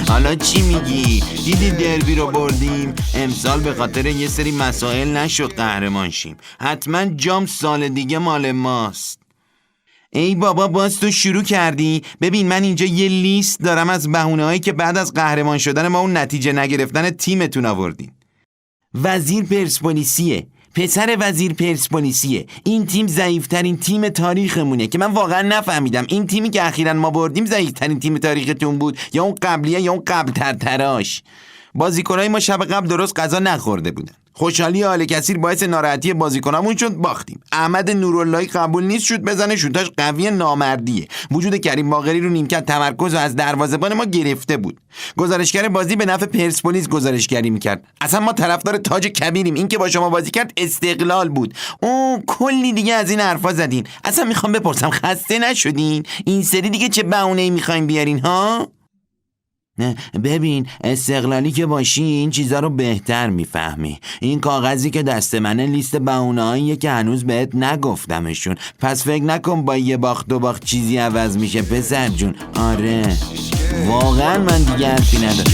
حالا چی میگی؟ دیدی دربی رو بردیم؟ امسال به خاطر یه سری مسائل نشد قهرمان شیم. حتما جام سال دیگه مال ماست. ای بابا باز تو شروع کردی؟ ببین من اینجا یه لیست دارم از بهونه‌هایی که بعد از قهرمان شدن ما اون نتیجه نگرفتن تیمتون آوردین. وزیر پرسپولیسیه، پسر وزیر پرسپولیسیه. این تیم ضعیف‌ترین تیم تاریخمونه که من واقعا نفهمیدم این تیمی که اخیراً ما بردیم ضعیف‌ترین تیم تاریختون بود یا اون قبلیه یا اون قبل تراش. بازیکنای ما شب قبل درست غذا نخورده بودن. خوشحالی آل کثیر باعث ناراحتی بازیکنامون شد، باختیم. احمد نوراللهی قبول نیست شوت بزنه، شوتاش قوی نامردیه. وجود کریم باقری رو نیمکت تمرکز و از دروازه‌بان ما گرفته بود. گزارشگر بازی به نفع پرسپولیس گزارشگری میکرد. اصلا ما طرفدار تاج کبیریم. این که با شما بازی کرد استقلال بود. کلی دیگه از این حرفا زدین. اصلا میخوام بپرسم خسته نشدین؟ این سری دیگه چه بهونه‌ای میخواین بیارین ها؟ نه ببین، استقلالی که باشی این چیزا رو بهتر میفهمی. این کاغذی که دست منه لیست بهونه‌هاییه که هنوز بهت نگفتمشون. پس فکر نکن با یه باخت دو باخت چیزی عوض میشه پسر جون. آره واقعا من دیگه حرفی ندارم.